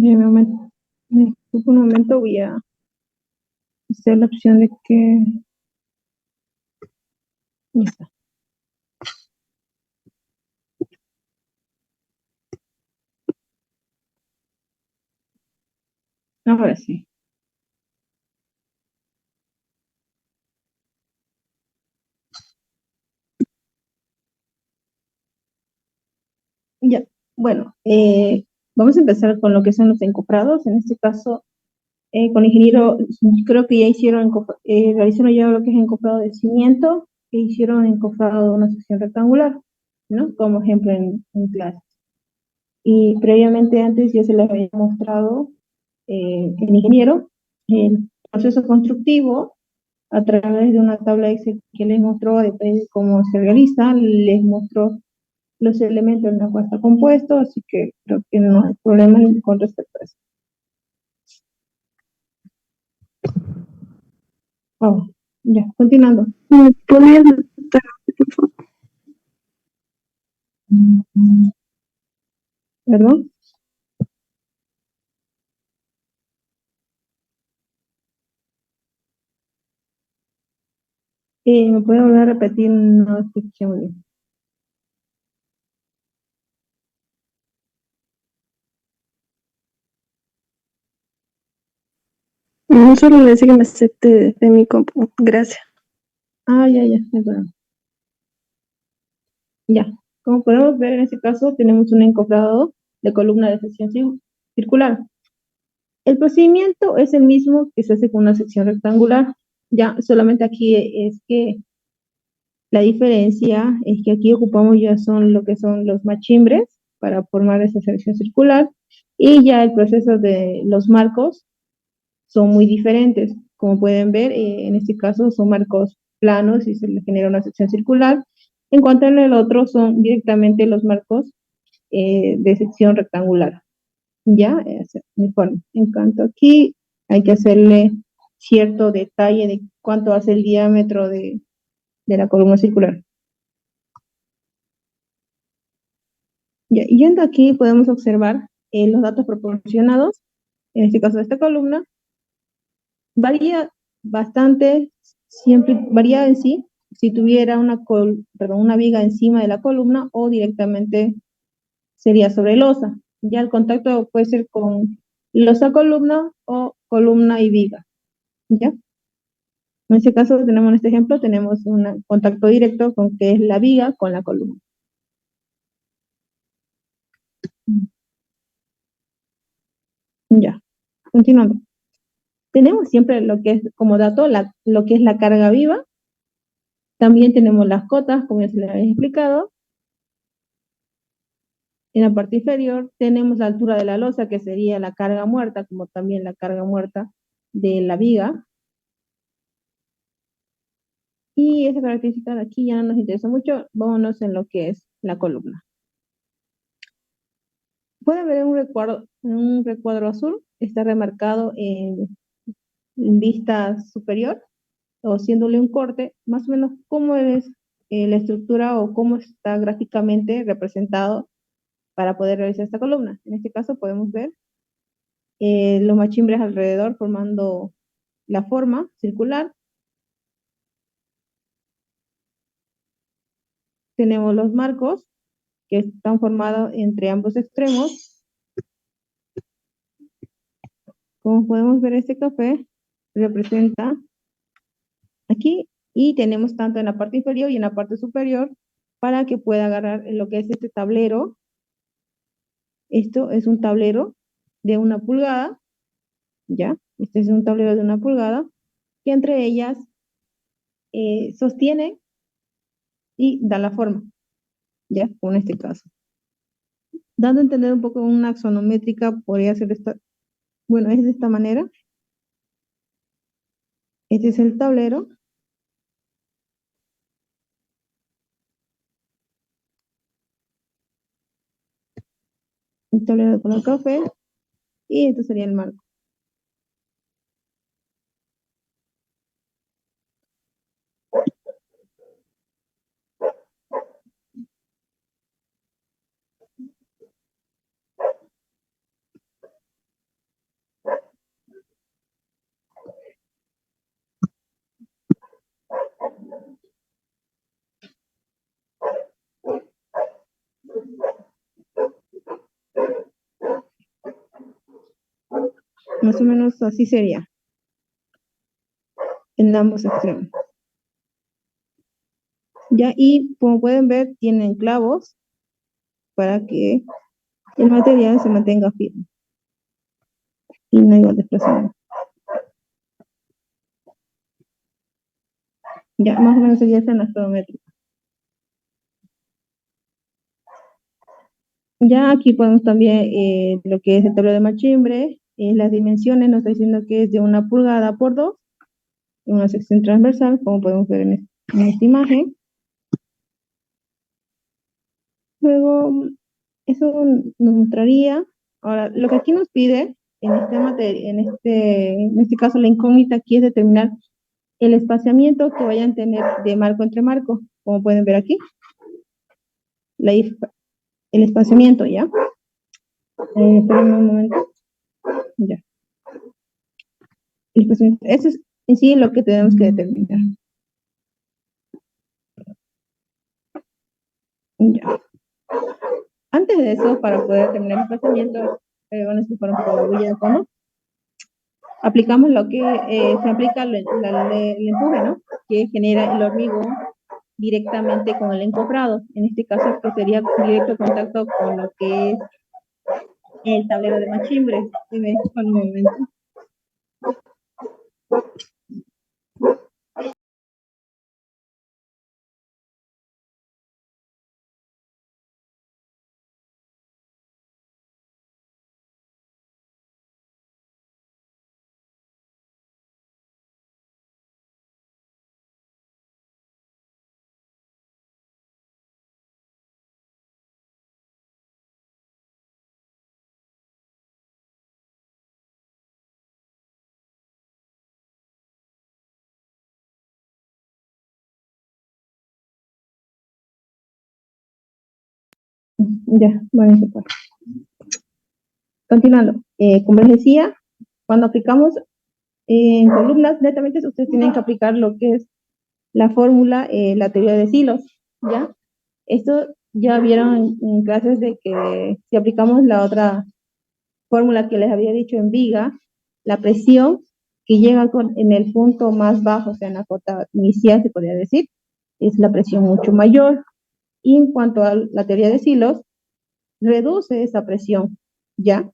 Me disculpo un momento, voy a hacer la opción de que... Ya está. Ahora sí. Ya, bueno, vamos a empezar con lo que son los encofrados. En este caso, con el ingeniero, creo que ya realizaron ya lo que es encofrado de cimiento e hicieron encofrado de una sección rectangular, ¿no? Como ejemplo en clase. Y previamente antes ya se les había mostrado el ingeniero el proceso constructivo a través de una tabla Excel que les mostró, depende de cómo se realiza, les mostró los elementos en la cual está compuesto, así que creo que no hay problema con respecto a eso. Vamos, ya, continuando. ¿Podrías repetir, por favor? ¿Perdón? ¿Me puede volver a repetir? No escuché muy bien. No, solo le decía que me acepte de mi compu. Gracias. Ah, ya, no hay problema. Ya, como podemos ver en este caso tenemos un encofrado de columna de sección circular. El procedimiento es el mismo que se hace con una sección rectangular. Ya, solamente aquí es que la diferencia es que aquí ocupamos ya son lo que son los machimbres para formar esa sección circular y ya el proceso de los marcos son muy diferentes. Como pueden ver, en este caso son marcos planos y se le genera una sección circular. En cuanto en el otro son directamente los marcos de sección rectangular. Ya, uniforme. En cuanto aquí hay que hacerle cierto detalle de cuánto hace el diámetro de la columna circular. Ya, yendo aquí podemos observar los datos proporcionados, en este caso de esta columna, varía bastante, siempre varía en sí, si tuviera una viga encima de la columna o directamente sería sobre losa. Ya el contacto puede ser con losa columna o columna y viga. ¿Ya? En este caso tenemos en este ejemplo, tenemos un contacto directo con que es la viga con la columna. Ya, continuando. Tenemos siempre lo que es como dato, lo que es la carga viva. También tenemos las cotas, como ya se les había explicado. En la parte inferior tenemos la altura de la losa, que sería la carga muerta, como también la carga muerta de la viga. Y esa característica de aquí ya no nos interesa mucho, vámonos en lo que es la columna. Pueden ver en un recuadro azul, está remarcado en vista superior, o haciéndole un corte, más o menos cómo es la estructura o cómo está gráficamente representado para poder realizar esta columna. En este caso podemos ver los machimbres alrededor formando la forma circular. Tenemos los marcos que están formados entre ambos extremos. Como podemos ver, este café representa aquí y tenemos tanto en la parte inferior y en la parte superior para que pueda agarrar lo que es este tablero. Esto es un tablero de 1 pulgada, ¿ya? Este es un tablero de 1 pulgada que entre ellas sostiene y da la forma, ¿ya? Como en este caso. Dando a entender un poco una axonométrica, podría ser bueno, es de esta manera. Este es el tablero de color café, y esto sería el marco. Más o menos así sería en ambos extremos. Ya, y como pueden ver, tienen clavos para que el material se mantenga firme y no haya desplazamiento. Ya, más o menos sería esta en la geometría. Ya aquí podemos también lo que es el tablero de machimbre, las dimensiones nos está diciendo que es de 1 pulgada por 2, una sección transversal, como podemos ver en esta imagen. Luego, eso nos mostraría. Ahora, lo que aquí nos pide en esta materia, en este caso la incógnita aquí es determinar el espaciamiento que vayan a tener de marco entre marco, como pueden ver aquí, el espaciamiento, ¿ya? Espérenme un momento. Ya. El espaciamiento. Eso es en sí lo que tenemos que determinar. Ya. Antes de eso, para poder determinar el espaciamiento, van a explicar un poco la huella de cono. Aplicamos lo que se aplica el empuje, ¿no? Que genera el hormigón directamente con el encofrado. En este caso, pues sería directo contacto con lo que es el tablero de machimbre. Si me disculpan un momento. Ya, bueno, eso pues. Continuando, como les decía, cuando aplicamos en columnas, netamente ustedes tienen que aplicar lo que es la fórmula, la teoría de silos, ¿ya? Esto ya vieron en clases de que si aplicamos la otra fórmula que les había dicho en viga, la presión que llega en el punto más bajo, o sea, en la cota inicial, se podría decir, es la presión mucho mayor. Y en cuanto a la teoría de silos, reduce esa presión, ¿ya?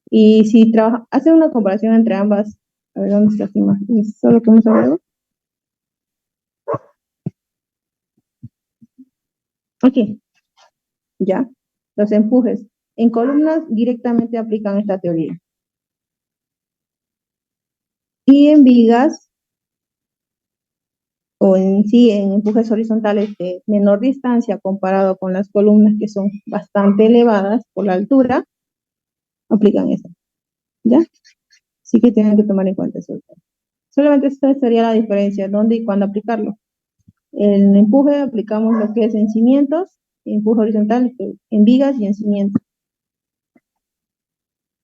Y si hace una comparación entre ambas, a ver dónde está esta imagen, ¿es lo que hemos hablado? Aquí, ya, los empujes. En columnas directamente aplican esta teoría. Y en vigas, o en sí, en empujes horizontales de menor distancia comparado con las columnas que son bastante elevadas por la altura, aplican eso, ¿ya? Sí que tienen que tomar en cuenta eso. Solamente esta sería la diferencia, dónde y cuándo aplicarlo. En empuje aplicamos lo que es en cimientos, empuje horizontal en vigas y en cimientos.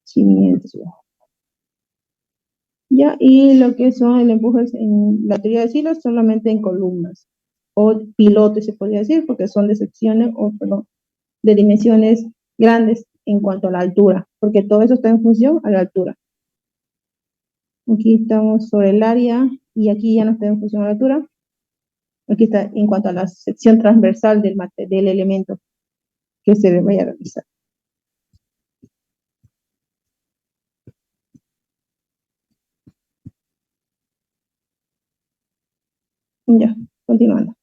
Cimientos. Ya, y lo que son el empuje en la teoría de silos solamente en columnas o pilotes se podría decir porque son de secciones o perdón, de dimensiones grandes en cuanto a la altura, porque todo eso está en función a la altura. Aquí estamos sobre el área y aquí ya no está en función a la altura. Aquí está en cuanto a la sección transversal del elemento que se vaya a realizar. Ya, continuando.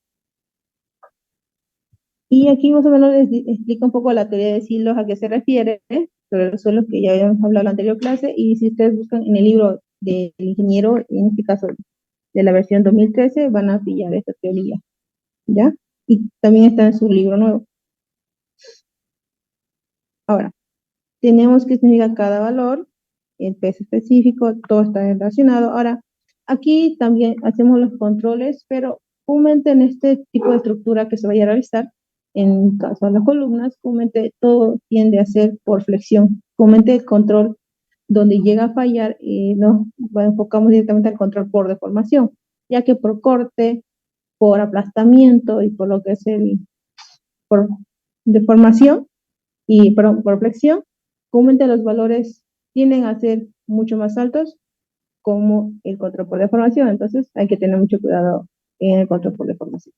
Y aquí más o menos les explica un poco la teoría de silos, a qué se refiere, sobre los suelos que ya habíamos hablado en la anterior clase, y si ustedes buscan en el libro del ingeniero, en este caso de la versión 2013, van a pillar esta teoría, ¿ya? Y también está en su libro nuevo. Ahora, tenemos que significa cada valor, el peso específico, todo está relacionado. Ahora, aquí también hacemos los controles, pero comúnmente en este tipo de estructura que se vaya a realizar, en caso de las columnas, comúnmente todo tiende a ser por flexión. Comúnmente el control donde llega a fallar, nos enfocamos directamente al control por deformación, ya que por corte, por aplastamiento y por lo que es por deformación y por flexión, comúnmente los valores tienden a ser mucho más altos como el control por deformación. Entonces hay que tener mucho cuidado en el control por deformación.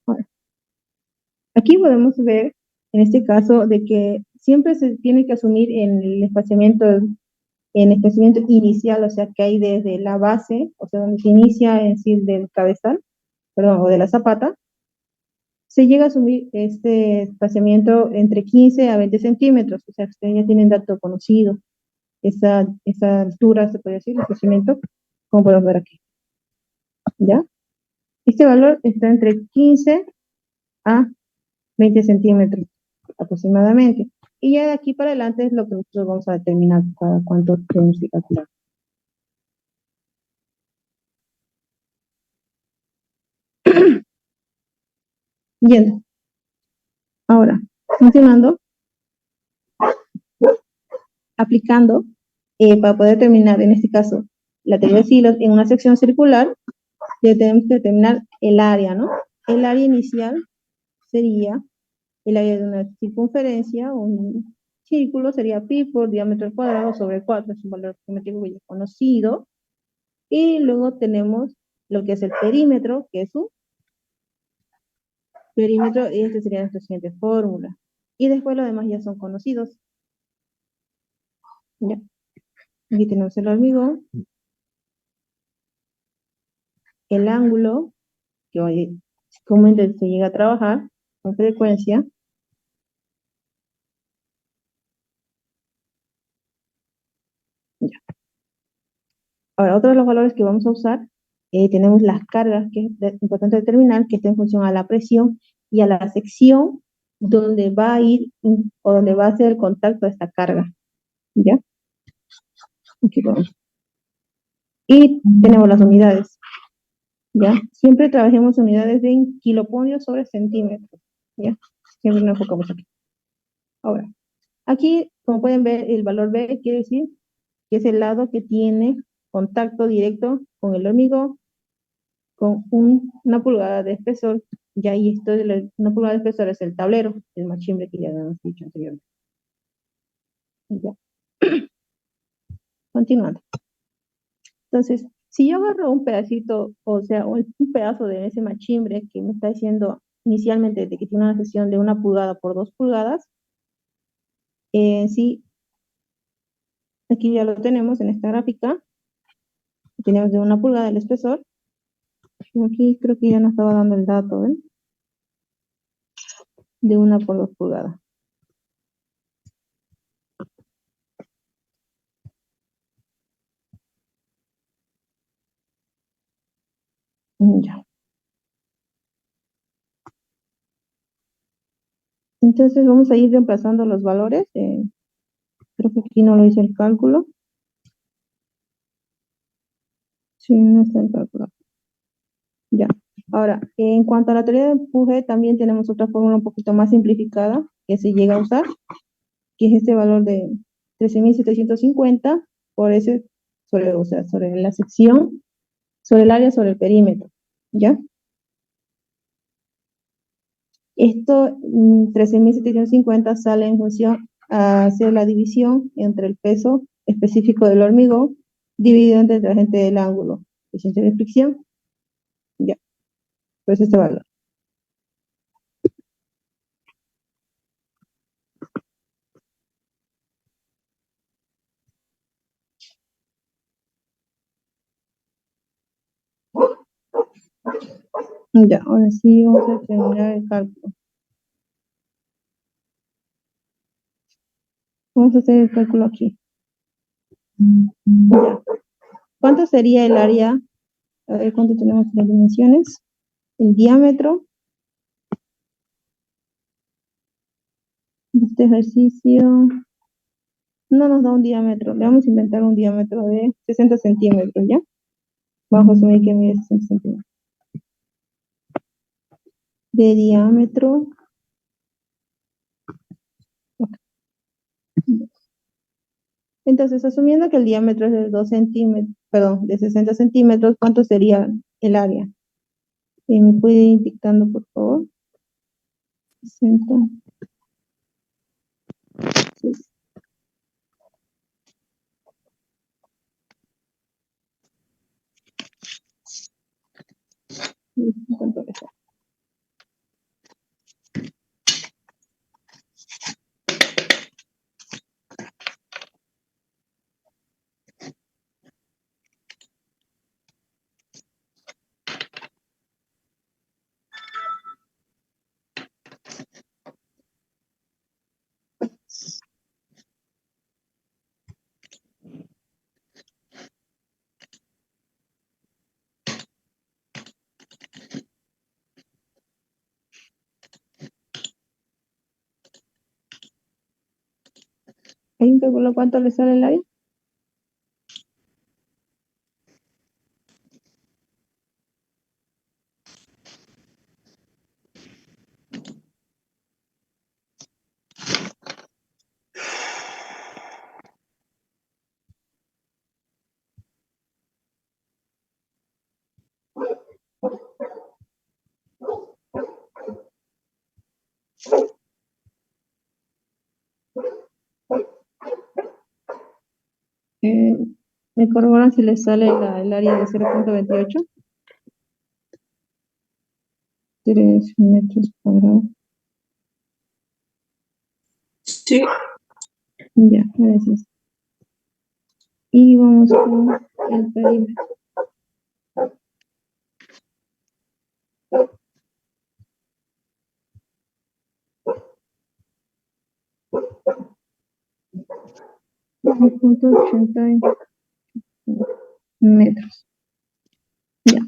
Ahora, aquí podemos ver, en este caso, de que siempre se tiene que asumir en el espaciamiento inicial, o sea, que hay desde la base, o sea, donde se inicia en sí del cabezal, perdón, o de la zapata, se llega a asumir este espaciamiento entre 15 a 20 centímetros, o sea, ustedes ya tienen dato conocido, esa altura, se puede decir, el espaciamiento, como podemos ver aquí, ¿ya? Este valor está entre 15 a 20 centímetros aproximadamente. Y ya de aquí para adelante es lo que nosotros vamos a determinar cada cuánto tenemos que calcular. Yendo. Ahora, continuando, aplicando, para poder determinar, en este caso, la teoría de hilos en una sección circular, ya tenemos que determinar el área, ¿no? El área inicial sería el área de una circunferencia, un círculo sería pi por diámetro al cuadrado sobre 4, es un valor geométrico ya conocido. Y luego tenemos lo que es el perímetro, que es su perímetro, y este sería nuestra siguiente fórmula. Y después los demás ya son conocidos. ¿Ya? Aquí tenemos el hormigón, el ángulo, que hoy comúnmente se llega a trabajar con frecuencia. Ya. Ahora, otro de los valores que vamos a usar, tenemos las cargas, que es importante determinar, que está en función a la presión y a la sección donde va a ir o donde va a hacer el contacto de esta carga. ¿Ya? Aquí vamos. Y tenemos las unidades. ¿Ya? Siempre trabajemos unidades de kiloponios sobre centímetros, ¿ya? Siempre nos enfocamos aquí. Ahora, aquí, como pueden ver, el valor B quiere decir que es el lado que tiene contacto directo con el hormigón con una pulgada de espesor. Ya ahí esto de una pulgada de espesor es el tablero, el machimbre que ya hemos dicho anteriormente. Ya. Continuando. Entonces, si yo agarro un pedacito, o sea, un pedazo de ese machimbre que me está diciendo inicialmente de que tiene una sección de 1 pulgada por 2 pulgadas, sí, aquí ya lo tenemos en esta gráfica, tenemos de 1 pulgada el espesor, y aquí creo que ya nos estaba dando el dato, ¿ven? De 1 por 2 pulgadas. Ya. Entonces vamos a ir reemplazando los valores. Creo que aquí no lo hice el cálculo. Sí, no está el cálculo. Ya. Ahora, en cuanto a la teoría de empuje, también tenemos otra fórmula un poquito más simplificada que se llega a usar, que es este valor de 13.750 por ese, o sea, sobre la sección, sobre el área, sobre el perímetro. ¿Ya? Esto, 13.750 sale en función a hacer la división entre el peso específico del hormigón dividido entre el agente del ángulo, coeficiente de fricción. Ya, pues este valor. Ya, ahora sí vamos a terminar el cálculo. Vamos a hacer el cálculo aquí. Ya. ¿Cuánto sería el área? A ver cuánto tenemos las dimensiones. El diámetro de este ejercicio no nos da un diámetro. Le vamos a inventar un diámetro de 60 centímetros, ¿ya? Vamos a asumir que mide 60 centímetros. De diámetro. Ok. Entonces, asumiendo que el diámetro es de 2 centímetros, perdón, de 60 centímetros, ¿cuánto sería el área? ¿Me puede ir dictando, por favor? 60 Sí. ¿Cuánto le sale? ¿Hay un cálculo cuánto le sale el área? Eh, ¿Me corroboran si le sale el área de 0.28? 3 metros cuadrados. Sí. Ya, gracias. Y vamos con el perímetro. .80 metros. Ya.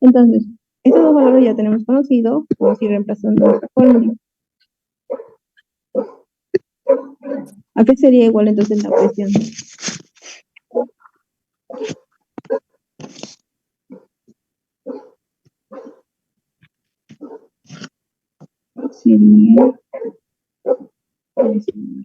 Entonces, estos dos valores ya tenemos conocido. Vamos a ir reemplazando nuestra fórmula. ¿A qué sería igual entonces la presión? Sería presión.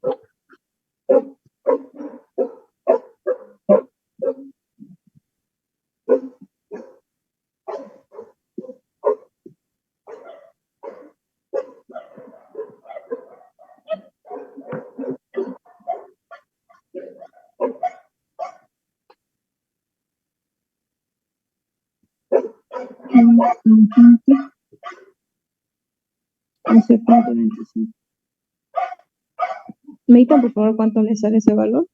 Hace .25. ¿Me digan por favor cuánto le sale ese valor?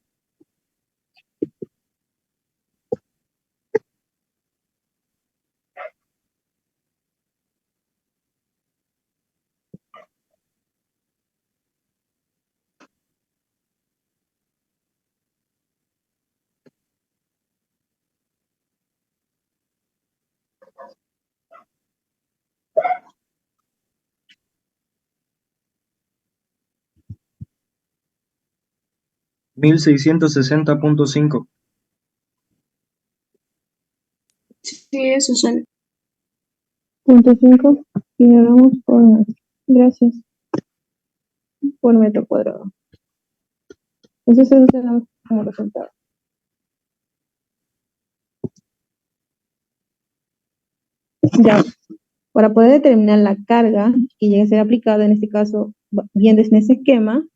$1,660.5. Sí, eso sale. .5 y le damos por metro. Gracias. Por metro cuadrado. Entonces eso tenemos como resultado. Ya, para poder determinar la carga que llegue a ser aplicada, en este caso, viendo en ese esquema,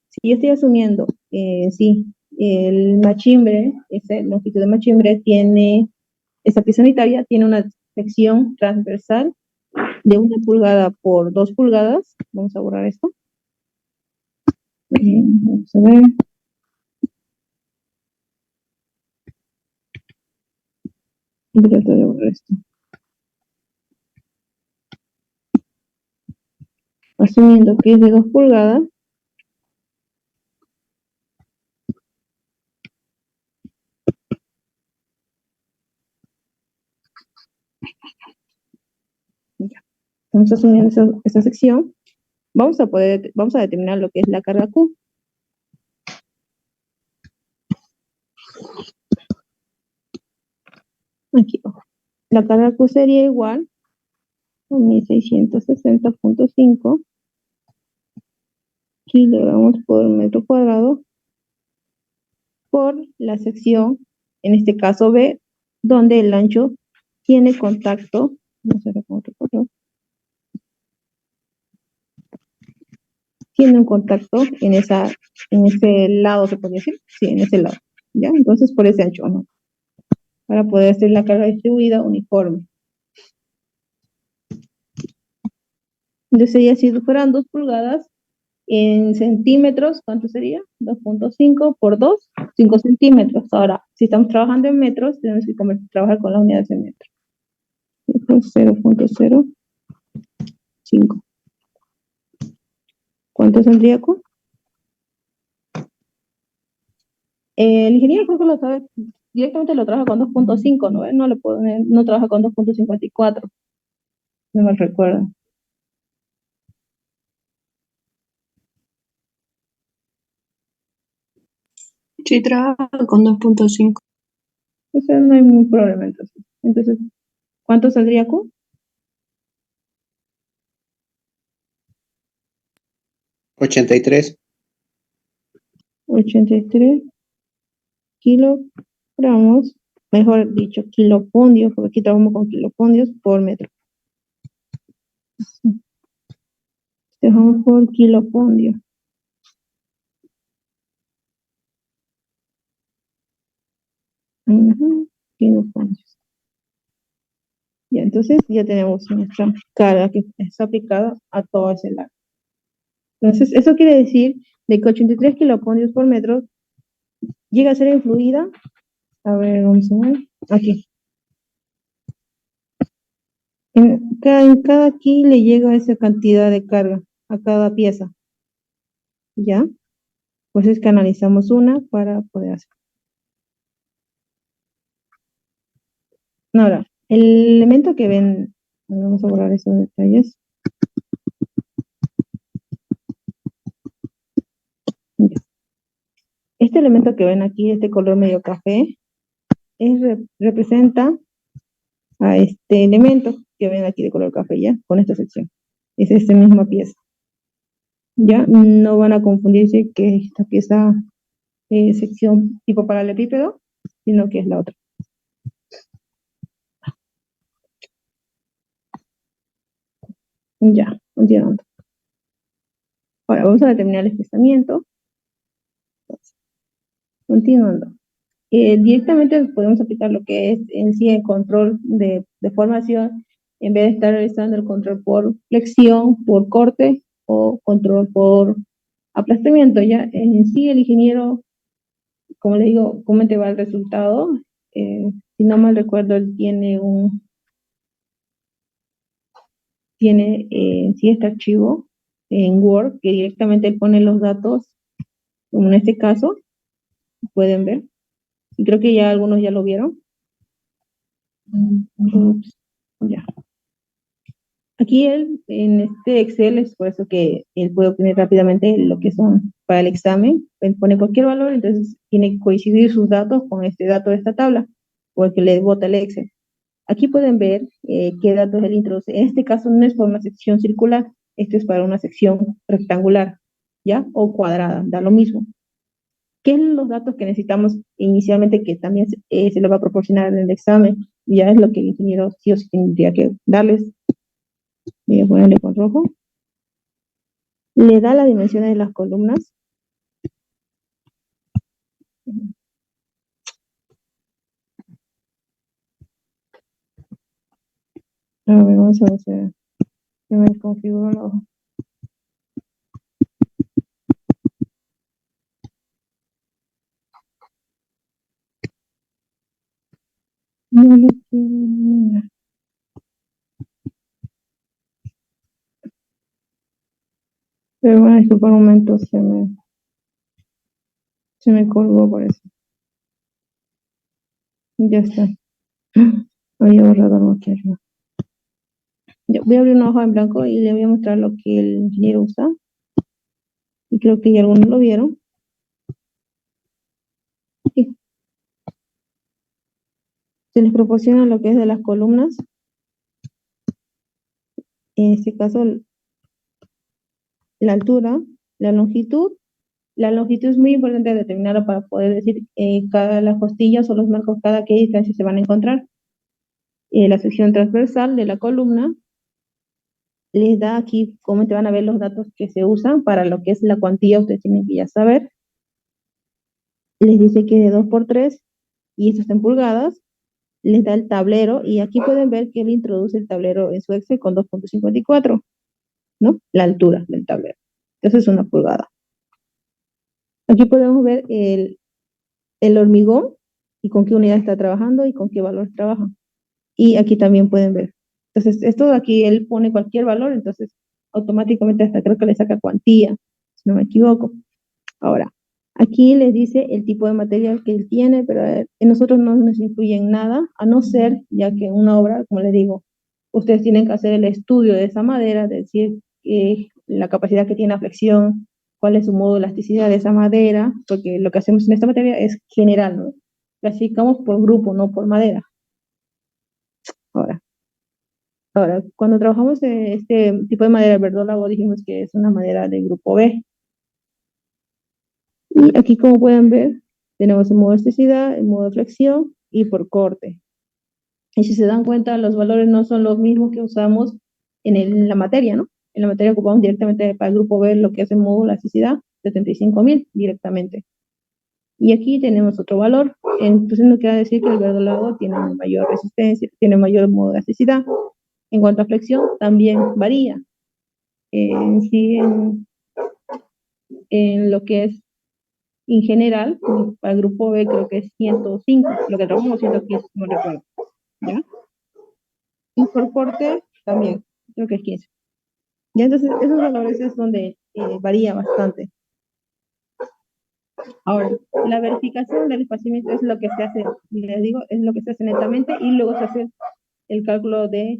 si yo estoy asumiendo, sí, el machimbre, esa longitud de machimbre tiene, esa pieza unitaria tiene una sección transversal de 1 pulgada por 2 pulgadas. Vamos a borrar esto. Vamos a ver. Voy a tratar de borrar esto. Asumiendo que es de 2 pulgadas, ya, estamos asumiendo esa sección, vamos a determinar lo que es la carga Q. Aquí, la carga Q sería igual a 1.660.5 kilogramos por metro cuadrado por la sección, en este caso B, donde el ancho tiene contacto, vamos a ver con otro color, tiene un contacto en ese lado, se podría decir, sí, en ese lado, ¿ya? Entonces, por ese ancho, ¿no? Para poder hacer la carga distribuida uniforme. Entonces, ya si fueran 2 pulgadas, en centímetros, ¿cuánto sería? 2.5 por 2, 5 centímetros. Ahora, si estamos trabajando en metros, tenemos que trabajar con las unidades de metro. 0.05. ¿Cuánto saldría con? El ingeniero creo que lo sabe, directamente lo trabaja con 2.5, ¿no? No trabaja con 2.54, no me recuerdo. Sí, trabaja con 2.5. O sea, no hay ningún problema entonces. Entonces, ¿cuánto saldría con? 83. 83 kilogramos, mejor dicho, kilopundios, porque aquí trabajamos con kilopundios por metro. Dejamos por kilopundio. Kilopundios. Ya, entonces ya tenemos nuestra carga que está aplicada a todo ese lado. Entonces, eso quiere decir de que 83 kilopundios por metro llega a ser influida. A ver, vamos a ver. Aquí. En cada aquí le llega esa cantidad de carga a cada pieza. ¿Ya? Pues es que analizamos una para poder hacer. Ahora, el elemento que ven, vamos a borrar esos detalles. Ya. Este elemento que ven aquí, este color medio café, representa a este elemento que ven aquí de color café, ya, con esta sección. Es esta misma pieza. Ya, no van a confundirse que esta pieza es sección tipo paralelepípedo, sino que es la otra. Ya, continuando. Ahora vamos a determinar el espesamiento. Continuando. Directamente podemos aplicar lo que es en sí el control de formación, en vez de estar realizando el control por flexión, por corte o control por aplastamiento. Ya en sí el ingeniero, como le digo, cómo te va el resultado. Si no mal recuerdo, él tiene sí este archivo en Word que directamente él pone los datos, como en este caso, pueden ver. Y creo que ya algunos ya lo vieron. Ups, ya. Aquí él, en este Excel, es por eso que él puede obtener rápidamente lo que son para el examen. Él pone cualquier valor, entonces tiene que coincidir sus datos con este dato de esta tabla, o el que le bota el Excel. Aquí pueden ver qué datos él introduce. En este caso no es para una sección circular, esto es para una sección rectangular, ¿ya? O cuadrada, da lo mismo. ¿Qué son los datos que necesitamos inicialmente que también se le va a proporcionar en el examen? Ya es lo que el ingeniero sí o sí tendría que darles. Voy a ponerle con rojo. Le da las dimensiones de las columnas. A ver, vamos a ver si me configuro la hoja. No lo quiero mirar. Pero bueno, disculpa un momento, se me colgó por eso. Ya está. Había borrado algo aquí arriba. Ya, voy a abrir una hoja en blanco y le voy a mostrar lo que el ingeniero usa. Y creo que ya algunos lo vieron. Sí. Se les proporciona lo que es de las columnas. En este caso, la altura, la longitud. La longitud es muy importante determinarla para poder decir cada las costillas o los marcos, cada qué distancia se van a encontrar. La sección transversal de la columna, les da aquí, como te van a ver los datos que se usan para lo que es la cuantía, ustedes tienen que ya saber. Les dice que de 2 por 3, y esto está en pulgadas. Les da el tablero, y aquí pueden ver que él introduce el tablero en su Excel con 2.54, ¿no? La altura del tablero. Entonces es una pulgada. Aquí podemos ver el hormigón y con qué unidad está trabajando y con qué valor trabaja. Y aquí también pueden ver. Entonces, esto aquí él pone cualquier valor, entonces automáticamente hasta creo que le saca cuantía, si no me equivoco. Ahora, aquí les dice el tipo de material que él tiene, pero en nosotros no nos influye en nada, a no ser, ya que una obra, como les digo, ustedes tienen que hacer el estudio de esa madera, es decir, la capacidad que tiene la flexión, cuál es su modo de elasticidad de esa madera, porque lo que hacemos en esta materia es general, ¿no? Clasificamos por grupo, no por madera. Ahora, cuando trabajamos en este tipo de madera verdólago, dijimos que es una madera de grupo B. Y aquí, como pueden ver, tenemos el modo elasticidad, el modo de flexión y por corte. Y si se dan cuenta, los valores no son los mismos que usamos en la materia, ¿no? En la materia ocupamos directamente para el grupo B lo que es el modo de elasticidad, 75.000 directamente. Y aquí tenemos otro valor. Entonces no quiere decir que el verdolago tiene mayor resistencia, tiene mayor modo de elasticidad. En cuanto a flexión, también varía. Sí, en lo que es en general, para el grupo B creo que es 105, lo que trabajamos 115, no recuerdo, ¿ya? Y por corte también, creo que es 15. Ya, entonces esos valores es donde varía bastante. Ahora, la verificación del espaciamiento es lo que se hace, les digo, es lo que se hace netamente, y luego se hace el cálculo de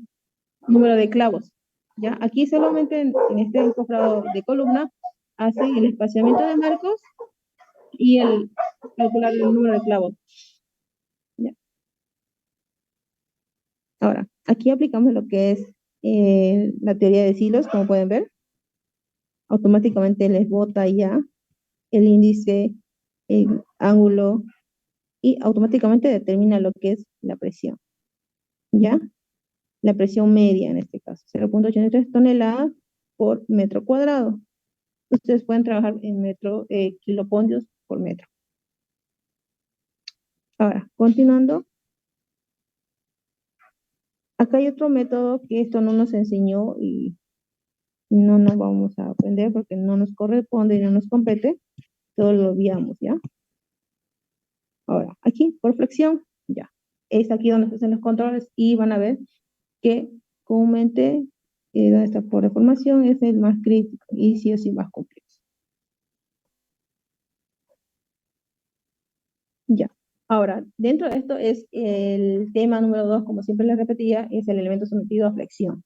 número de clavos. ¿Ya? Aquí solamente en este encofrado de columna hacen el espaciamiento de marcos y el calcular el número de clavos. ¿Ya? Ahora, aquí aplicamos lo que es la teoría de silos, como pueden ver. Automáticamente les bota ya el índice, el ángulo, y automáticamente determina lo que es la presión. ¿Ya? La presión media en este caso, 0.83 toneladas por metro cuadrado. Ustedes pueden trabajar en kilopontios por metro. Ahora, continuando. Acá hay otro método que esto no nos enseñó y no nos vamos a aprender porque no nos corresponde y no nos compete. Todo lo olvidamos, ¿ya? Ahora, aquí, por flexión, ya. Es aquí donde se hacen los controles y van a ver que comúnmente, donde está por deformación, es el más crítico y sí o sí más complejo. Ya. Ahora, dentro de esto es el tema número 2, como siempre les repetía, es el elemento sometido a flexión.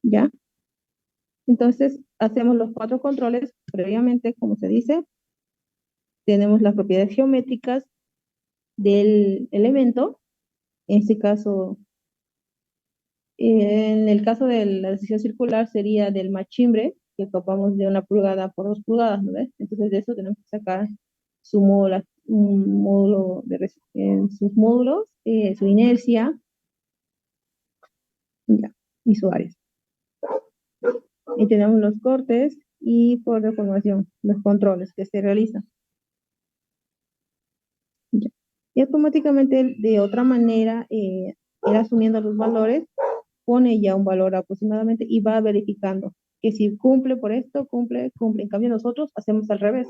¿Ya? Entonces, hacemos los 4 controles previamente, como se dice. Tenemos las propiedades geométricas del elemento. En este caso, en el caso de la sección circular sería del machimbre, que ocupamos de 1 pulgada por 2 pulgadas, ¿no ves? Entonces de eso tenemos que sacar su módulo, sus módulos, su inercia, ya, y su área. Y tenemos los cortes y por deformación, los controles que se realizan. Ya. Y automáticamente, de otra manera, ir asumiendo los valores, pone ya un valor aproximadamente y va verificando que si cumple por esto, cumple. En cambio, nosotros hacemos al revés.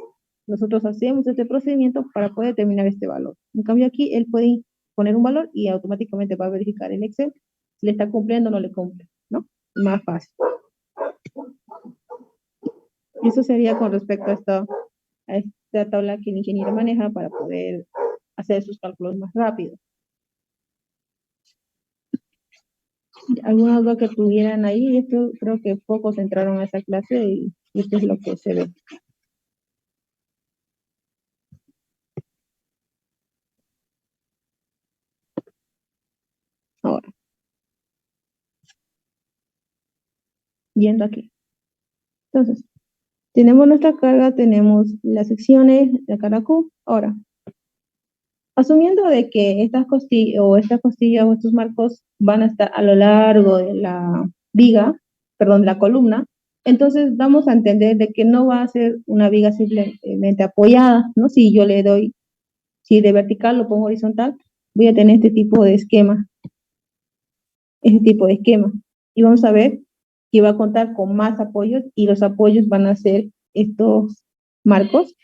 Nosotros hacemos este procedimiento para poder determinar este valor. En cambio, aquí él puede poner un valor y automáticamente va a verificar en Excel si le está cumpliendo o no le cumple, ¿no? Más fácil. Eso sería con respecto a esta tabla que el ingeniero maneja para poder hacer sus cálculos más rápido. ¿Alguna duda que tuvieran ahí? Esto creo que pocos entraron a esa clase y esto es lo que se ve. Ahora, yendo aquí. Entonces, tenemos nuestra carga, tenemos las secciones, la carga Q. Ahora, asumiendo de que estas costillas o estos marcos van a estar a lo largo de la viga, perdón, la columna, entonces damos a entender de que no va a ser una viga simplemente apoyada, ¿no? Si yo le doy, si de vertical lo pongo horizontal, voy a tener este tipo de esquema, y vamos a ver que va a contar con más apoyos, y los apoyos van a ser estos marcos,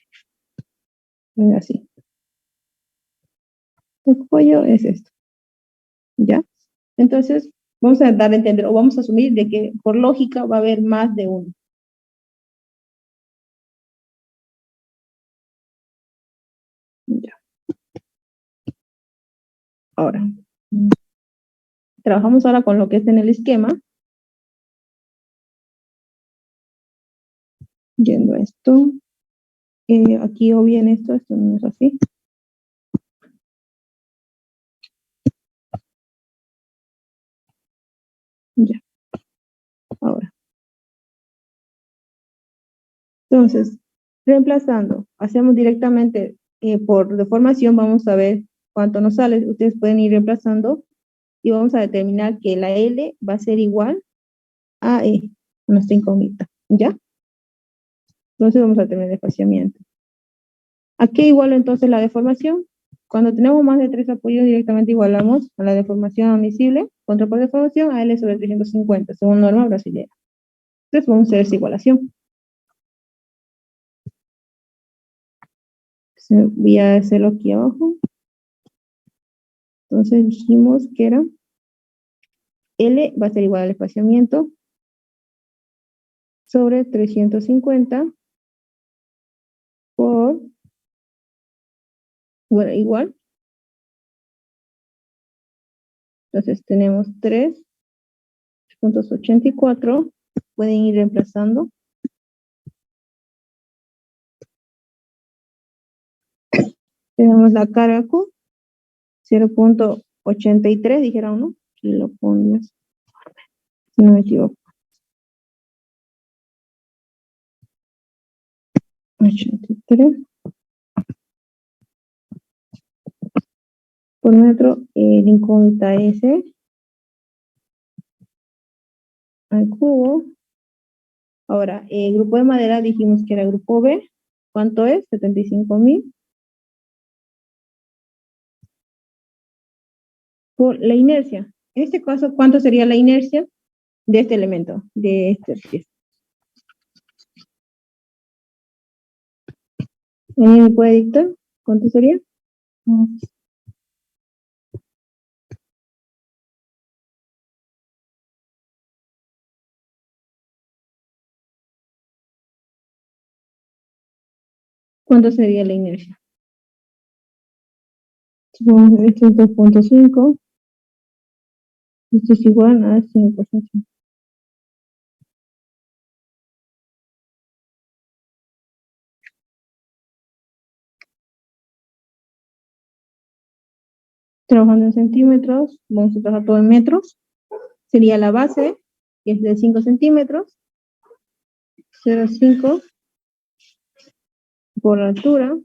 así. El apoyo es esto, ¿ya? Entonces, vamos a dar a entender, o vamos a asumir de que por lógica va a haber más de uno. Ya. Ahora, trabajamos ahora con lo que está en el esquema. Yendo a esto, aquí o bien esto no es así. Ya, ahora. Entonces, reemplazando, hacemos directamente por deformación, vamos a ver cuánto nos sale. Ustedes pueden ir reemplazando y vamos a determinar que la L va a ser igual a E, nuestra incógnita, ¿ya? Entonces vamos a tener desplazamiento. ¿A qué igualo entonces la deformación? Cuando tenemos más de 3 apoyos, directamente igualamos a la deformación admisible, contra por deformación, a L sobre 350, según norma brasileña. Entonces vamos a hacer esa igualación. Voy a hacerlo aquí abajo. Entonces dijimos que era L va a ser igual al espaciamiento sobre 350 por, bueno, igual. Entonces tenemos 3.84. Pueden ir reemplazando. Tenemos la carga Q, 0.83, dijeron, ¿no? Aquí lo pones, si no me equivoco. 83 por metro, el incógnita S al cubo. Ahora, el grupo de madera dijimos que era grupo B. ¿Cuánto es? 75.000. Por la inercia. En este caso, ¿cuánto sería la inercia de este elemento? De este pieza. ¿Me puede dictar? ¿Cuánto sería? ¿Cuánto sería la inercia? Supongamos que esto es 2.5. Esto es igual a 5. Trabajando en centímetros, vamos a trabajar todo en metros. Sería la base, que es de 5 centímetros. 0,5 por altura.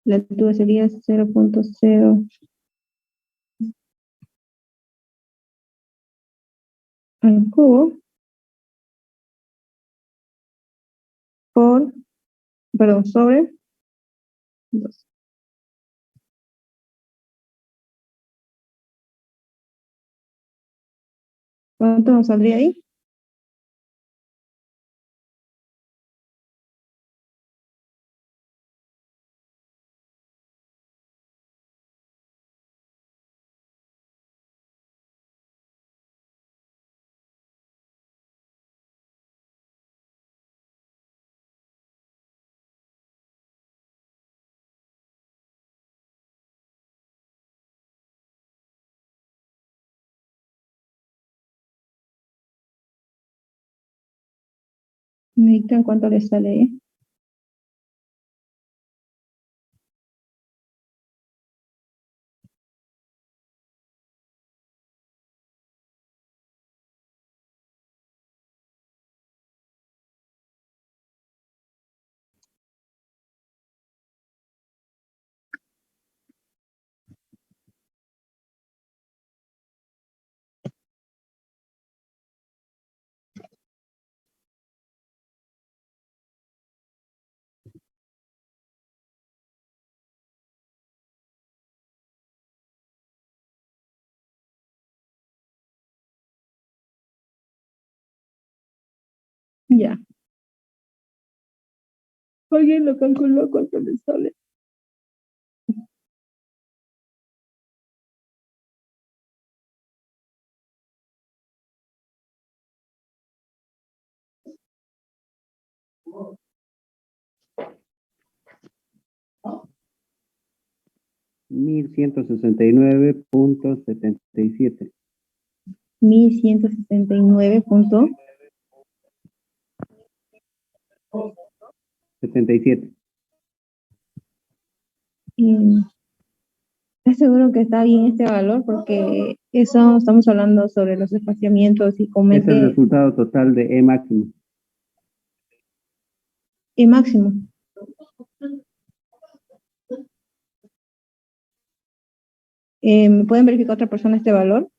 La altura sería 0.0 al cubo por, perdón, sobre 2. ¿Cuánto nos saldría ahí? Me dictan cuánto les sale ahí. Ya. ¿Alguien lo calculó cuánto le sale? $1,169.77. 1169 77. ¿Estás seguro que está bien este valor? Porque eso estamos hablando sobre los espaciamientos y Es el comente resultado total de E máximo. y máximo. ¿Me pueden verificar otra persona este valor?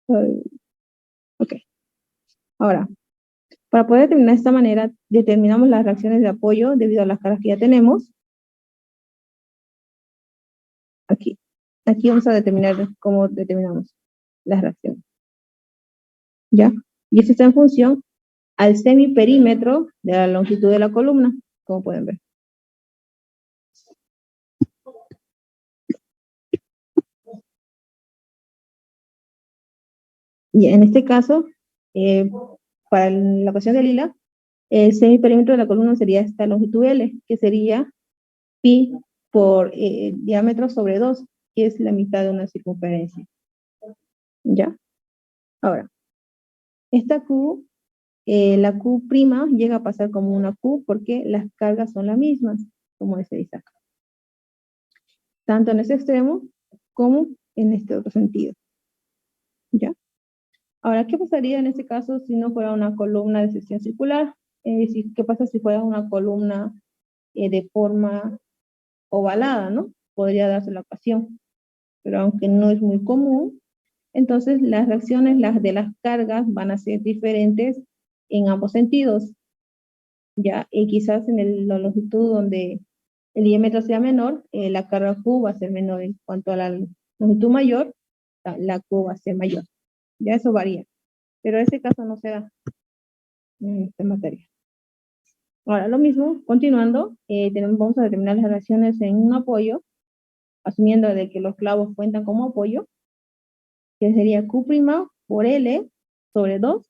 Ok. Ahora, para poder determinar de esta manera, determinamos las reacciones de apoyo debido a las cargas que ya tenemos. Aquí. Aquí vamos a determinar cómo determinamos las reacciones. ¿Ya? Y esto está en función al semiperímetro de la longitud de la columna, como pueden ver. Y en este caso, para la ecuación de Lila, el semiperímetro de la columna sería esta longitud L, que sería pi por diámetro sobre 2, que es la mitad de una circunferencia. ¿Ya? Ahora, esta Q, la Q' llega a pasar como una Q porque las cargas son las mismas, como se dice acá. Tanto en este extremo como en este otro sentido. ¿Ya? Ahora, ¿qué pasaría en este caso si no fuera una columna de sección circular? ¿Qué pasa si fuera una columna de forma ovalada, ¿no? Podría darse la ocasión, pero aunque no es muy común, entonces las reacciones de las cargas van a ser diferentes en ambos sentidos. Ya, y quizás en la longitud donde el diámetro sea menor, la carga Q va a ser menor. En cuanto a la longitud mayor, la Q va a ser mayor. Ya eso varía. Pero ese caso no se da en esta materia. Ahora, lo mismo, continuando, vamos a determinar las reacciones en un apoyo, asumiendo de que los clavos cuentan como apoyo, que sería Q' por L sobre 2.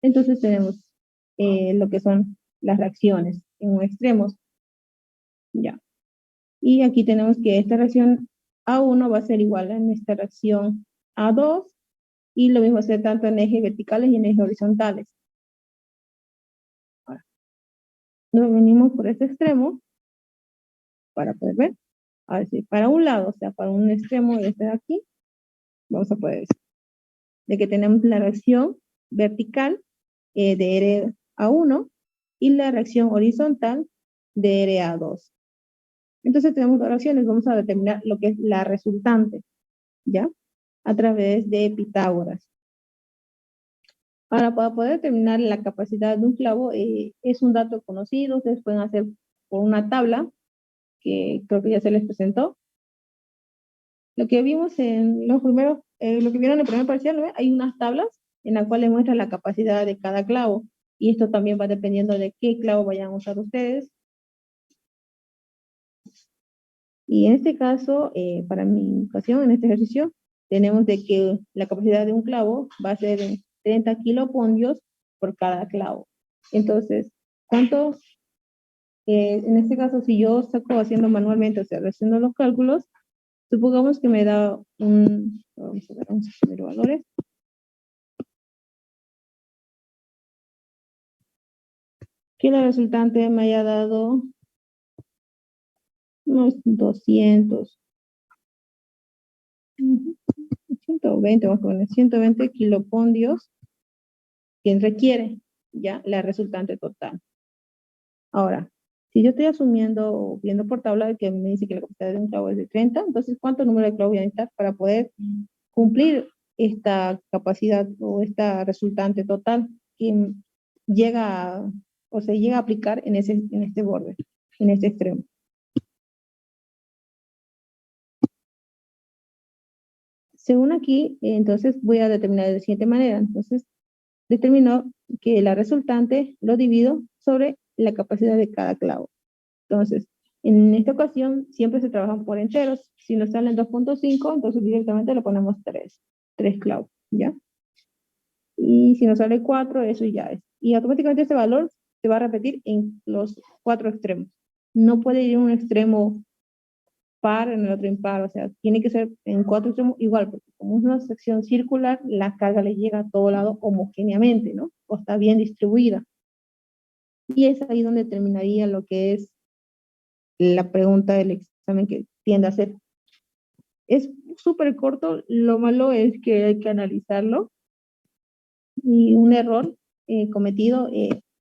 Entonces tenemos lo que son las reacciones en un extremo. Ya. Y aquí tenemos que esta reacción A1 va a ser igual a esta reacción A2, y lo mismo va a ser tanto en ejes verticales y en ejes horizontales. Ahora, nos venimos por este extremo para poder ver. A ver si para un lado, o sea, para un extremo de este de aquí, vamos a poder decir de que tenemos la reacción vertical de RA1 y la reacción horizontal de RA2. Entonces tenemos dos reacciones, vamos a determinar lo que es la resultante, ¿ya? A través de Pitágoras. Ahora, para poder determinar la capacidad de un clavo, es un dato conocido, ustedes pueden hacer por una tabla, que creo que ya se les presentó. Lo que vimos en los primeros, lo que vieron en el primer parcial, ¿no? Hay unas tablas en las cuales muestra la capacidad de cada clavo, y esto también va dependiendo de qué clavo vayan a usar ustedes. Y en este caso, para mi ocasión, en este ejercicio, tenemos de que la capacidad de un clavo va a ser 30 kilopondios por cada clavo. Entonces, ¿cuánto? En este caso, si yo saco haciendo manualmente, o sea, haciendo los cálculos, supongamos que me da vamos a ver, vamos a poner valores. Que la resultante me haya dado unos 200, 120, vamos a poner 120 kilopondios que requiere ya la resultante total. Ahora, si yo estoy asumiendo o viendo por tabla de que me dice que la capacidad de un clavo es de 30, entonces ¿cuánto número de clavos voy a necesitar para poder cumplir esta capacidad o esta resultante total que llega o se llega a aplicar en este borde, en este extremo? Según aquí, entonces voy a determinar de la siguiente manera. Entonces, determino que la resultante lo divido sobre la capacidad de cada clavo. Entonces, en esta ocasión siempre se trabajan por enteros. Si nos salen 2.5, entonces directamente le ponemos 3 clavos, ¿ya? Y si nos sale 4, eso ya es. Y automáticamente este valor se va a repetir en los 4 extremos. No puede ir en un extremo par, en el otro impar, o sea, tiene que ser en 4 extremos igual, porque como es una sección circular, la carga le llega a todo lado homogéneamente, ¿no? O está bien distribuida. Y es ahí donde terminaría lo que es la pregunta del examen que tiende a hacer. Es súper corto, lo malo es que hay que analizarlo, y un error cometido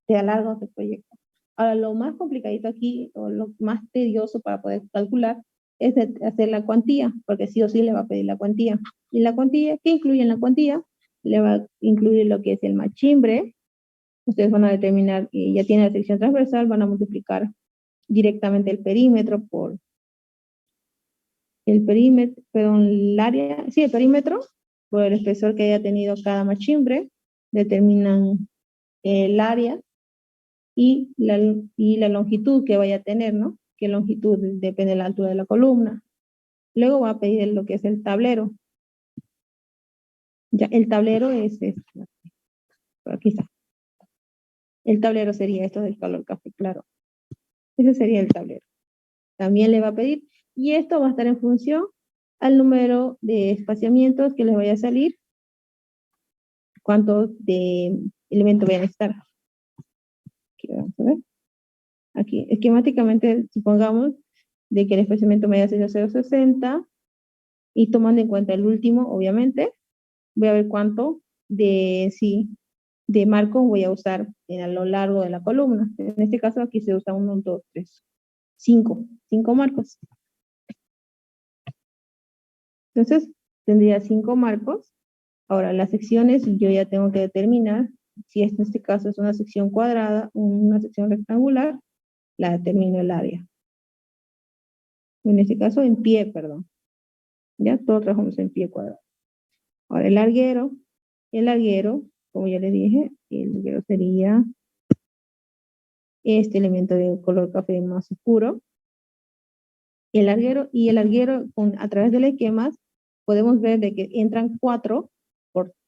te alarga tu proyecto. Ahora, lo más complicadito aquí, o lo más tedioso para poder calcular, es de hacer la cuantía, porque sí o sí le va a pedir la cuantía. Y la cuantía, ¿qué incluye en la cuantía? Le va a incluir lo que es el machimbre. Ustedes van a determinar, ya tiene la sección transversal, van a multiplicar directamente el perímetro por el perímetro, perdón, el área, sí, el perímetro, por el espesor que haya tenido cada machimbre, determinan el área y la longitud que vaya a tener, ¿no? ¿Qué longitud? Depende de la altura de la columna. Luego va a pedir lo que es el tablero. Ya, el tablero es este, por aquí está. El tablero sería esto del color café claro. Ese sería el tablero. También le va a pedir, y esto va a estar en función al número de espaciamientos que les vaya a salir, cuántos de elementos vayan a estar. Aquí vamos a ver. Aquí, esquemáticamente, supongamos de que el espaciamiento media sea 0,60 y tomando en cuenta el último, obviamente, voy a ver cuánto de marco voy a usar a lo largo de la columna. En este caso aquí se usa 1, 2, 3, 5 marcos. Entonces, tendría 5 marcos. Ahora, las secciones yo ya tengo que determinar si en este caso es una sección cuadrada o una sección rectangular, la determino el área. En este caso, en pie, perdón. Ya todos trabajamos en pie cuadrado. Ahora, el larguero, como ya les dije, el larguero sería este elemento de color café más oscuro. El larguero a través de las esquemas podemos ver de que entran 4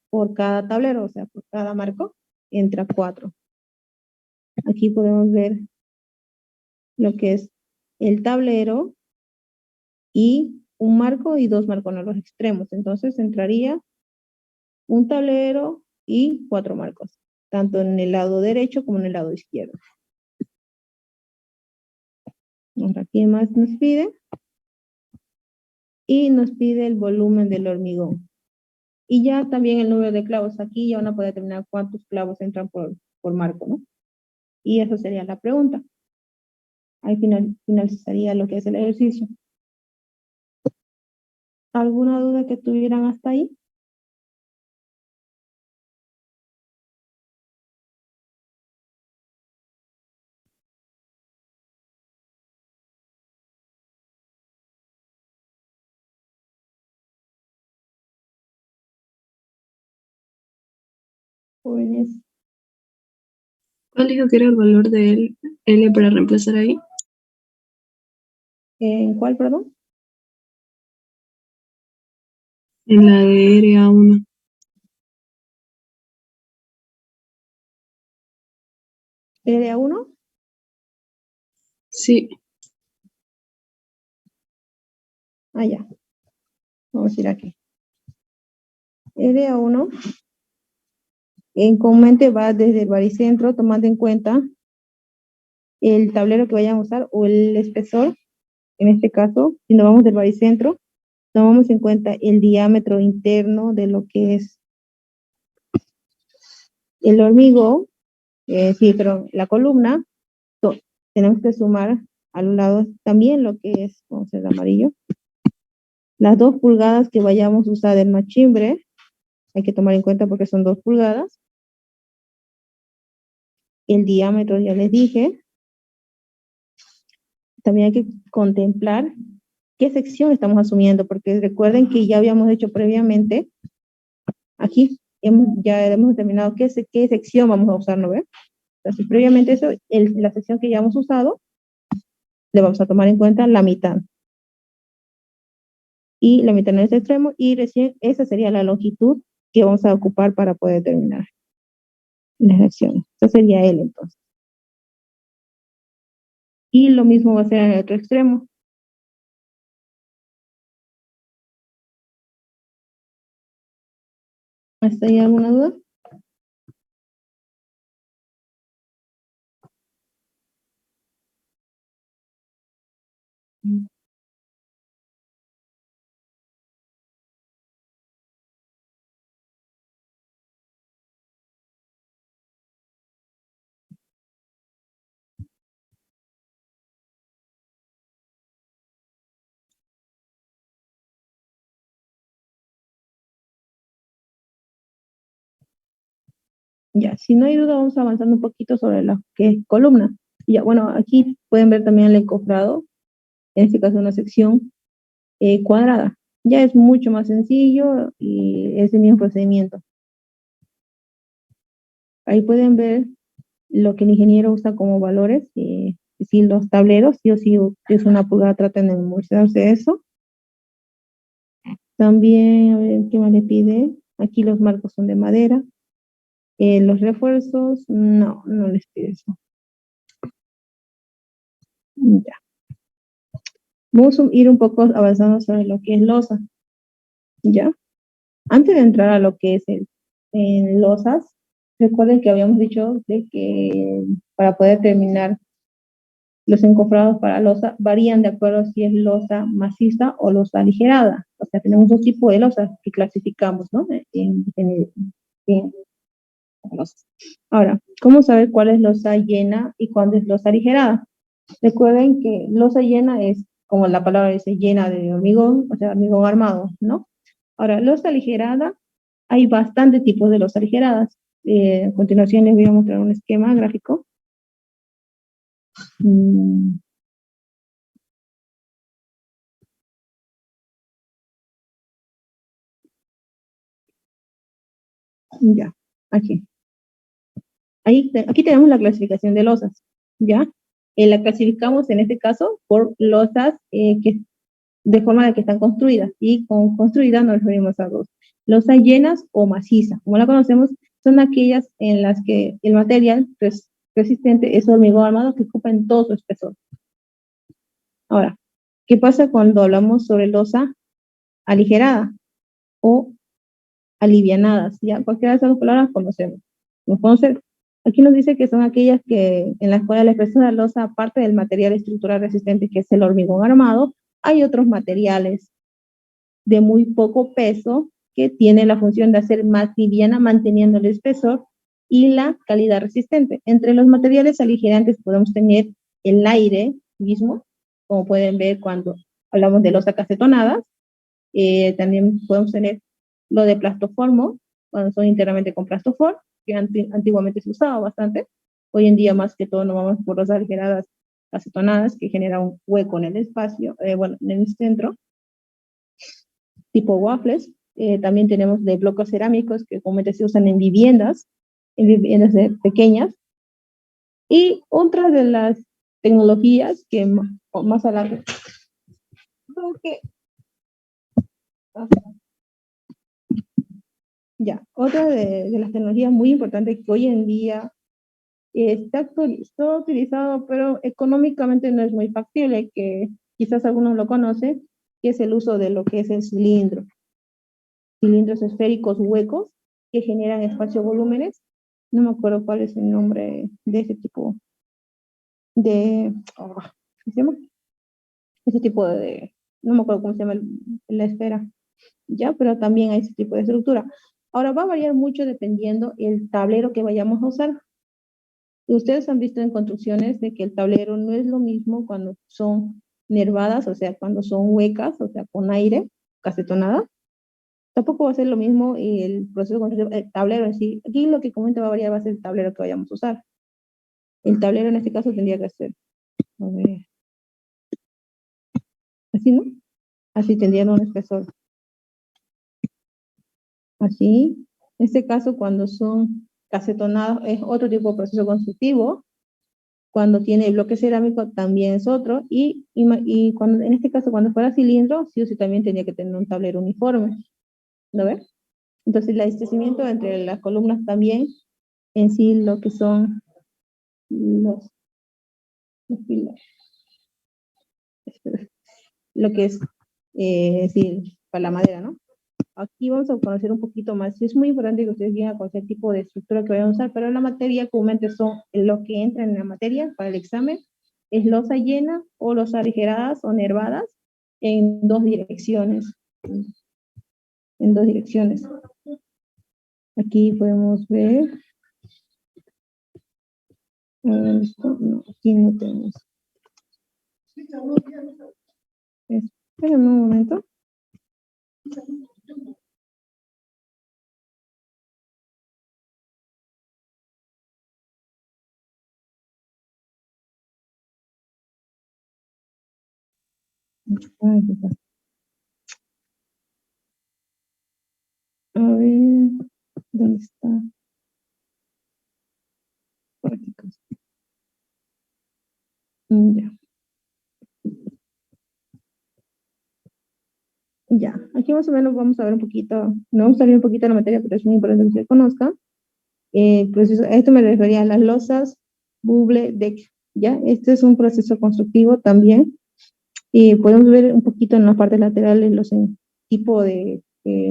por cada tablero, o sea, por cada marco, entra 4. Aquí podemos ver lo que es el tablero y un marco y 2 marcos en los extremos. Entonces entraría un tablero y 4 marcos, tanto en el lado derecho como en el lado izquierdo. Ahora, ¿qué más nos pide? Y nos pide el volumen del hormigón. Y ya también el número de clavos. Aquí ya uno puede determinar cuántos clavos entran por marco, ¿no? Y eso sería la pregunta. Al final finalizaría lo que es el ejercicio. ¿Alguna duda que tuvieran hasta ahí? Jóvenes. ¿Cuál dijo que era el valor de L para reemplazar ahí? ¿En cuál, perdón? En la de RA1. ¿Área 1? Sí, Ah, ya. Vamos a ir aquí. Área 1 comúnmente va desde el baricentro, tomando en cuenta el tablero que vayan a usar o el espesor. En este caso, si nos vamos del baricentro, tomamos en cuenta el diámetro interno de lo que es el hormigón, sí, pero la columna, to- tenemos que sumar a los lados también lo que es, vamos a hacer el amarillo, las 2 pulgadas que vayamos a usar del machimbre, hay que tomar en cuenta porque son 2 pulgadas, el diámetro ya les dije, también hay que contemplar qué sección estamos asumiendo, porque recuerden que ya habíamos hecho previamente, aquí ya hemos determinado qué sección vamos a usar, ¿no ve? Entonces, previamente eso, la sección que ya hemos usado, le vamos a tomar en cuenta la mitad. Y la mitad en este extremo, y recién esa sería la longitud que vamos a ocupar para poder determinar las secciones. Esa sería L entonces. Y lo mismo va a ser en el otro extremo. ¿Hasta ahí alguna duda? Ya, si no hay duda, vamos avanzando un poquito sobre lo que es columna. Ya, bueno, aquí pueden ver también el encofrado, en este caso una sección cuadrada. Ya es mucho más sencillo y es el mismo procedimiento. Ahí pueden ver lo que el ingeniero usa como valores, es decir, los tableros, sí o sí es una pulgada, traten de memorizarse eso. También, a ver, ¿qué más le pide? Aquí los marcos son de madera. Los refuerzos, no les pide eso. Ya. Vamos a ir un poco avanzando sobre lo que es losa. ¿Ya? Antes de entrar a lo que es el losas, recuerden que habíamos dicho de que para poder terminar los encofrados para losa varían de acuerdo si es losa maciza o losa aligerada. O sea, tenemos dos tipos de losas que clasificamos, ¿no? En losas. Ahora, ¿cómo saber cuál es losa llena y cuándo es losa aligerada? Recuerden que losa llena es, como la palabra dice, llena de hormigón, o sea, hormigón armado, ¿no? Ahora, losa aligerada, hay bastantes tipos de losa aligeradas. A continuación les voy a mostrar un esquema gráfico. Ya, aquí. Aquí tenemos la clasificación de losas, ¿ya? La clasificamos en este caso por losas de forma de que están construidas, y con construidas nos referimos a dos. Losas llenas o macizas, como la conocemos, son aquellas en las que el material resistente es hormigón armado que ocupa en todo su espesor. Ahora, ¿qué pasa cuando hablamos sobre losa aligerada o alivianadas? Ya, cualquiera de esas dos palabras conocemos. Entonces, aquí nos dice que son aquellas que en las cuales la espesor de la losa, aparte del material estructural resistente que es el hormigón armado, hay otros materiales de muy poco peso que tiene la función de hacer más liviana, manteniendo el espesor y la calidad resistente. Entre los materiales aligerantes podemos tener el aire mismo, como pueden ver cuando hablamos de losas acetonadas. También podemos tener lo de plastoformo, cuando son íntegramente con plastofor, que antiguamente se usaba bastante. Hoy en día más que todo nos vamos por losas aligeradas acetonadas, que generan un hueco en el espacio, bueno, en el centro, tipo waffles. También tenemos de blocos cerámicos que comúnmente se usan en viviendas pequeñas. Y otra de las tecnologías que más adelante, ya, otra de las tecnologías muy importantes que hoy en día está utilizado, pero económicamente no es muy factible, que quizás algunos lo conocen, que es el uso de lo que es el cilindro. Cilindros esféricos huecos que generan espacio-volúmenes. No me acuerdo cuál es el nombre de ese tipo de, ¿qué se llama? Ese tipo no me acuerdo cómo se llama la esfera, ya, pero también hay ese tipo de estructura. Ahora va a variar mucho dependiendo el tablero que vayamos a usar. Ustedes han visto en construcciones de que el tablero no es lo mismo cuando son nervadas, o sea, cuando son huecas, o sea, con aire, casetonadas. Tampoco va a ser lo mismo el proceso constructivo, el tablero en sí. Aquí lo que comenta va a variar, va a ser el tablero que vayamos a usar. El tablero en este caso tendría que ser, a ver, así, ¿no? Así tendría un espesor. Así. En este caso, cuando son casetonados, es otro tipo de proceso constructivo. Cuando tiene bloque cerámico, también es otro. Y cuando, en este caso, cuando fuera cilindro, sí o sí también tenía que tener un tablero uniforme. ¿Lo ves? Entonces, el abastecimiento entre las columnas también, en sí, lo que son los pilares, lo que es, decir, para la madera, ¿no? Aquí vamos a conocer un poquito más. Es muy importante que ustedes vean con qué tipo de estructura que vayan a usar, pero en la materia comúnmente son lo que entra en la materia para el examen, es losa llena o losa aligeradas o nervadas en dos direcciones. En dos direcciones. Aquí podemos ver. No, aquí no tenemos. Esperen un momento. Ay, qué pasa. A ver, ¿dónde está? Prácticas. Ya. Ya, aquí más o menos vamos a ver un poquito, no vamos a ver un poquito la materia, pero es muy importante que se conozca. Proceso, a esto me refería a las losas Buble Deck, ¿ya? Este es un proceso constructivo también. Y podemos ver un poquito en las partes laterales los tipo de,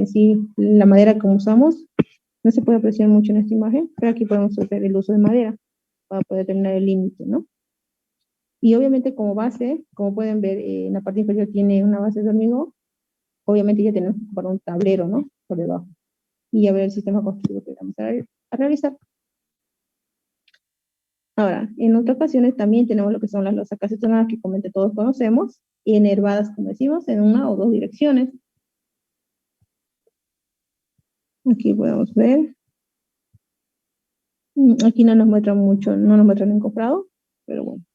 sí, la madera que usamos. No se puede apreciar mucho en esta imagen, pero aquí podemos ver el uso de madera para poder determinar el límite, ¿no? Y obviamente como base, como pueden ver, en la parte inferior tiene una base de hormigón. Obviamente ya tenemos para un tablero, ¿no? Por debajo. Y a ver el sistema constructivo que vamos a realizar. Ahora, en otras ocasiones también tenemos lo que son las losas casetonadas que comenté todos conocemos, y enervadas, como decimos, en una o dos direcciones. Aquí podemos ver. Aquí no nos muestra mucho, no nos muestran encofrado, pero bueno.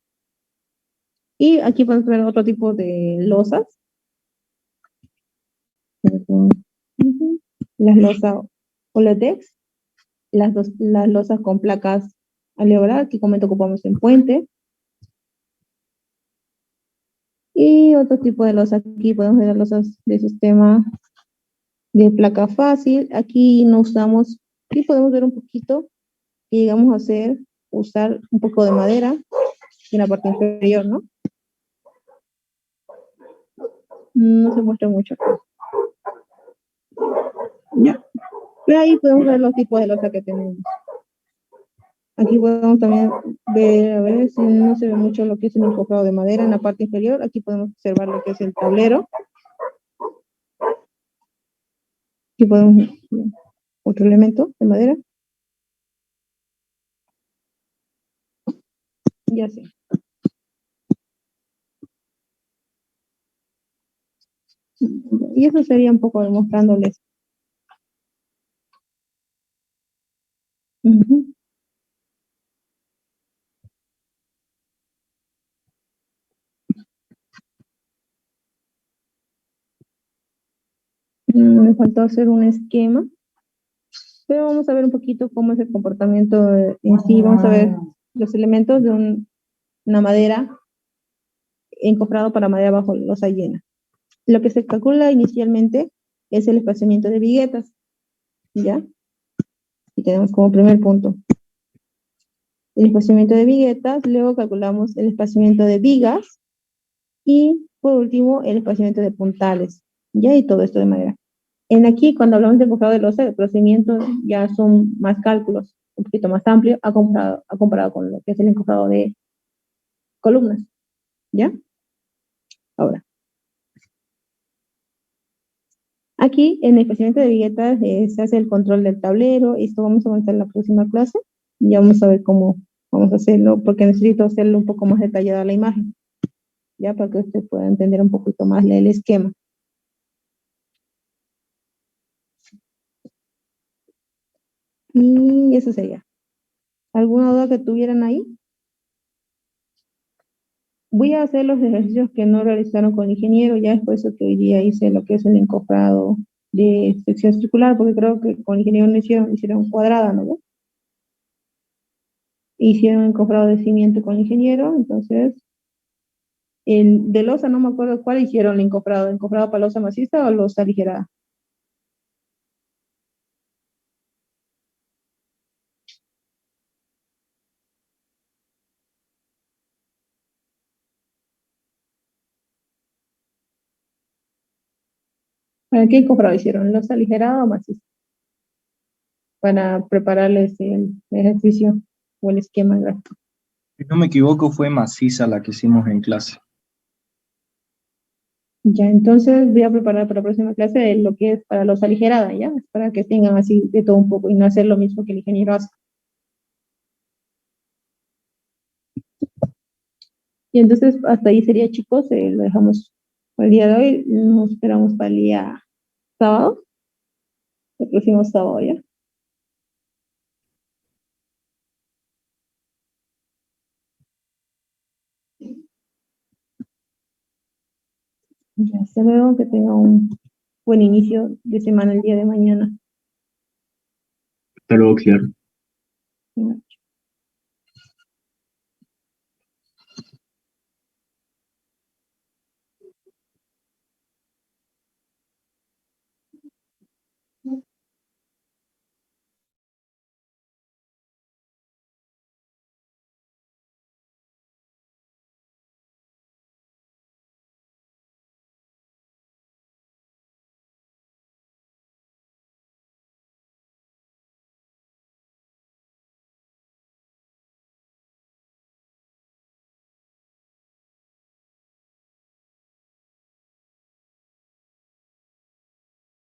Y aquí podemos ver otro tipo de losas. Las losas Oledex, las losas con placas alveolar, que como ocupamos en puente. Y otro tipo de losas, aquí podemos ver las losas de sistema de placa fácil. Aquí no usamos, aquí podemos ver un poquito y llegamos a usar un poco de madera en la parte inferior, ¿no? No se muestra mucho. Ya. Pero ahí podemos ver los tipos de losa que tenemos. Aquí podemos también ver, a ver si no se ve mucho lo que es el encofrado de madera en la parte inferior. Aquí podemos observar lo que es el tablero. Aquí podemos ver otro elemento de madera. Ya sé. Y eso sería un poco demostrándoles. Ujú. Me faltó hacer un esquema, pero vamos a ver un poquito cómo es el comportamiento en sí. Vamos a ver los elementos de una madera encofrado para madera bajo losa llena. Lo que se calcula inicialmente es el espaciamiento de viguetas, ¿ya? Y tenemos como primer punto el espaciamiento de viguetas, luego calculamos el espaciamiento de vigas y por último el espaciamiento de puntales, ¿ya? Y todo esto de madera. En aquí, cuando hablamos de encofrado de losa, el procedimiento ya son más cálculos, un poquito más amplio a comparado con lo que es el encofrado de columnas, ¿ya? Ahora, aquí en el procedimiento de viguetas se hace el control del tablero. Esto vamos a avanzar en la próxima clase. Ya vamos a ver cómo vamos a hacerlo, porque necesito hacerlo un poco más detallada la imagen, ya para que usted pueda entender un poquito más el esquema. Y eso sería. ¿Alguna duda que tuvieran ahí? Voy a hacer los ejercicios que no realizaron con el ingeniero, ya es por eso que hoy día hice lo que es el encofrado de sección circular, porque creo que con el ingeniero no hicieron cuadrada, ¿no? Hicieron encofrado de cimiento con el ingeniero, entonces, el de losa no me acuerdo cuál hicieron el encofrado para losa maciza o losa aligerada. ¿Para qué encofrado hicieron? ¿Losa aligerada o maciza? Para prepararles el ejercicio o el esquema gráfico. Si no me equivoco, fue maciza la que hicimos en clase. Ya, entonces voy a preparar para la próxima clase lo que es para los aligerada, ¿ya? Para que tengan así de todo un poco y no hacer lo mismo que el ingeniero hace. Y entonces hasta ahí sería, chicos, lo dejamos por el día de hoy. Nos esperamos para el día sábado, el próximo sábado, ¿ya? Hasta luego, que tenga un buen inicio de semana el día de mañana. Hasta luego, Claro.